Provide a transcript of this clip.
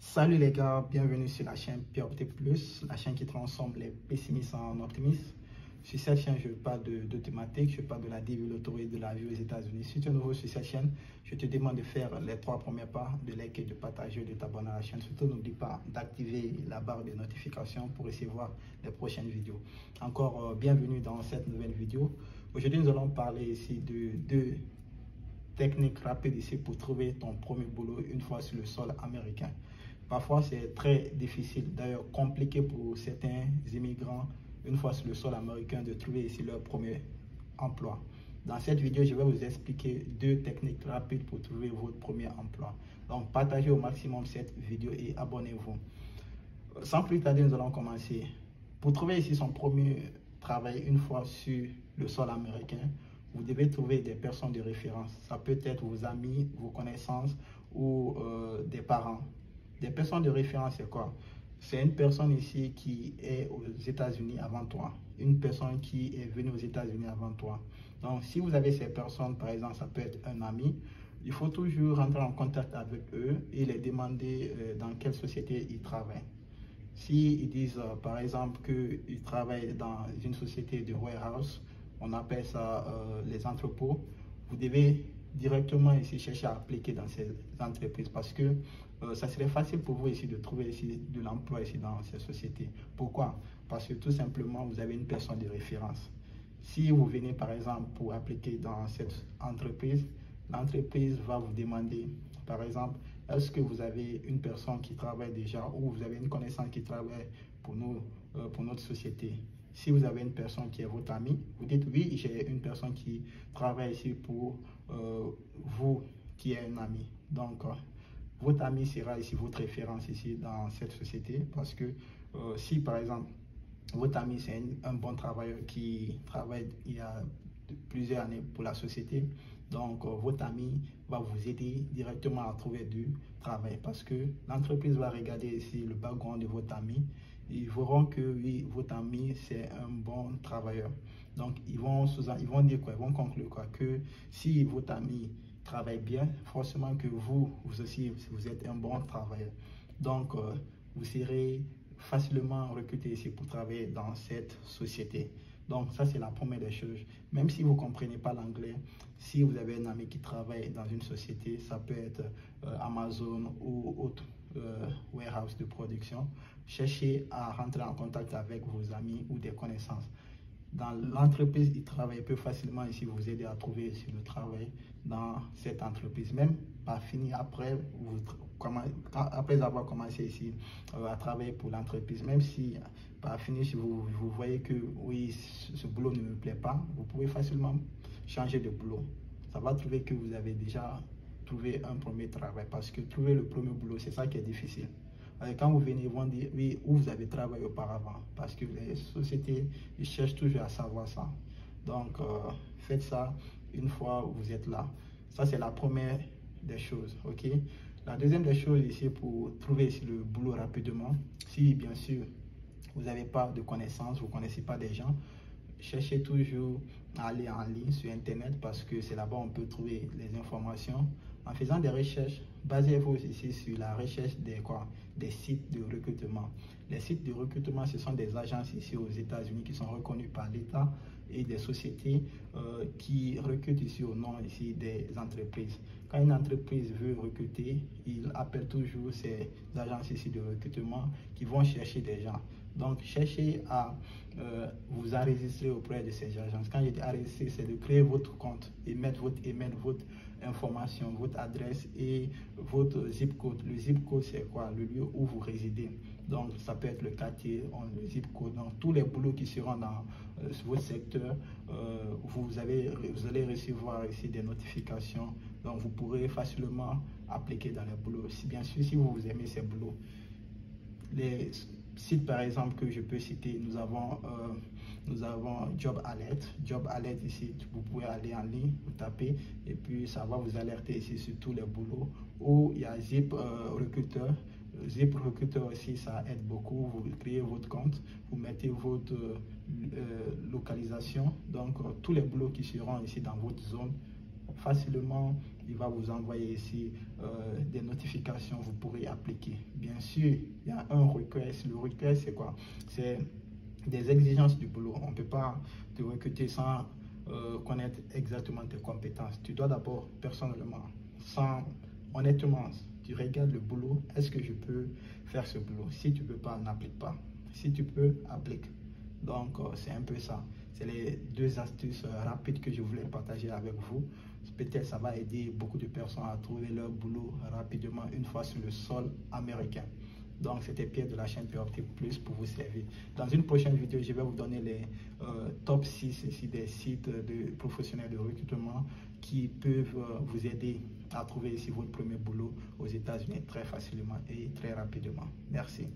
Salut les gars, bienvenue sur la chaîne Pureté Plus, la chaîne qui transforme les pessimistes en optimistes. Sur cette chaîne, je parle de thématiques, je parle de la développement de la vie aux États-Unis. Si tu es nouveau sur cette chaîne, je te demande de faire les 3 premiers pas, de liker, de partager, de t'abonner à la chaîne. Surtout, n'oublie pas d'activer la barre de notification pour recevoir les prochaines vidéos. Encore bienvenue dans cette nouvelle vidéo. Aujourd'hui, nous allons parler ici de deux techniques rapides ici pour trouver ton premier boulot une fois sur le sol américain. Parfois, c'est très difficile, d'ailleurs compliqué pour certains immigrants, une fois sur le sol américain, de trouver ici leur premier emploi. Dans cette vidéo, je vais vous expliquer 2 techniques rapides pour trouver votre premier emploi. Donc, partagez au maximum cette vidéo et abonnez-vous. Sans plus tarder, nous allons commencer. Pour trouver ici son premier travail une fois sur le sol américain, vous devez trouver des personnes de référence. Ça peut être vos amis, vos connaissances ou des parents. Des personnes de référence, c'est quoi? C'est une personne ici qui est aux États-Unis avant toi. Une personne qui est venue aux États-Unis avant toi. Donc, si vous avez ces personnes, par exemple, ça peut être un ami, il faut toujours rentrer en contact avec eux et les demander dans quelle société ils travaillent. S'ils disent, par exemple, qu'ils travaillent dans une société de warehouse, on appelle ça les entrepôts, vous devez directement ici chercher à appliquer dans ces entreprises parce que ça serait facile pour vous ici de trouver ici de l'emploi ici dans ces sociétés. Pourquoi? Parce que tout simplement vous avez une personne de référence. Si vous venez par exemple pour appliquer dans cette entreprise, l'entreprise va vous demander par exemple, est-ce que vous avez une personne qui travaille déjà ou vous avez une connaissance qui travaille pour nous, pour notre société? Si vous avez une personne qui est votre ami, vous dites oui, j'ai une personne qui travaille ici pour vous qui est un ami. Donc, votre ami sera ici votre référence ici dans cette société parce que si par exemple, votre ami c'est un bon travailleur qui travaille il y a plusieurs années pour la société, donc votre ami va vous aider directement à trouver du travail parce que l'entreprise va regarder ici le background de votre ami. Ils verront que oui, votre ami c'est un bon travailleur. Donc ils vont dire quoi? Ils vont conclure quoi? Que si votre ami travaille bien, forcément que vous aussi, vous êtes un bon travailleur. Donc vous serez facilement recruté ici pour travailler dans cette société. Donc ça c'est la première des choses. Même si vous ne comprenez pas l'anglais, si vous avez un ami qui travaille dans une société, ça peut être Amazon ou autre warehouse de production, cherchez à rentrer en contact avec vos amis ou des connaissances. Dans l'entreprise, ils travaillent peu facilement ici, vous aider à trouver ici le travail dans cette entreprise. Même pas fini après, après avoir commencé ici à travailler pour l'entreprise, même si pas fini, si vous voyez que oui, ce boulot ne me plaît pas, vous pouvez facilement changer de boulot. Ça va trouver que vous avez déjà trouvé un premier travail parce que trouver le premier boulot, c'est ça qui est difficile. Quand vous venez, ils vont dire oui, où vous avez travaillé auparavant, parce que les sociétés ils cherchent toujours à savoir ça. Donc, faites ça une fois où vous êtes là. Ça, c'est la première des choses, ok? La deuxième des choses ici pour trouver ici le boulot rapidement, si bien sûr vous n'avez pas de connaissances, vous ne connaissez pas des gens, cherchez toujours à aller en ligne sur Internet parce que c'est là-bas on peut trouver les informations. En faisant des recherches, basez-vous ici sur la recherche des sites de recrutement. Les sites de recrutement, ce sont des agences ici aux États-Unis qui sont reconnues par l'État et des sociétés qui recrutent ici au nom ici des entreprises. Quand une entreprise veut recruter, il appelle toujours ces agences ici de recrutement qui vont chercher des gens. Donc, cherchez à vous enregistrer auprès de ces agences. Quand je dis enregistrer, c'est de créer votre compte et mettre votre email, votre information, votre adresse et votre zip code. Le zip code, c'est quoi? Le lieu où vous résidez. Donc, ça peut être le quartier, le zip code. Donc, tous les boulots qui seront dans votre secteur, vous allez recevoir ici des notifications. Donc, vous pourrez facilement appliquer dans les boulots. Bien sûr, si vous aimez ces boulots. Les sites par exemple que je peux citer, nous avons Job Alert. Job Alert ici, vous pouvez aller en ligne, vous tapez et puis ça va vous alerter ici sur tous les boulots. Ou il y a Zip Recruiter. Zip Recruiter aussi, ça aide beaucoup. Vous créez votre compte, vous mettez votre localisation. Donc tous les boulots qui seront ici dans votre zone, facilement, il va vous envoyer ici des notifications, vous pourrez appliquer. Bien sûr, il y a un request. Le request, c'est quoi? C'est des exigences du boulot. On ne peut pas te recruter sans connaître exactement tes compétences. Tu dois d'abord, personnellement, honnêtement, tu regardes le boulot, est-ce que je peux faire ce boulot? Si tu ne peux pas, n'applique pas. Si tu peux, applique. Donc, c'est un peu ça. C'est les deux astuces rapides que je voulais partager avec vous. Peut-être ça va aider beaucoup de personnes à trouver leur boulot rapidement une fois sur le sol américain. Donc, c'était Pierre de la chaîne POptic Plus pour vous servir. Dans une prochaine vidéo, je vais vous donner les top 6 ici des sites de professionnels de recrutement qui peuvent vous aider à trouver ici votre premier boulot aux États-Unis très facilement et très rapidement. Merci.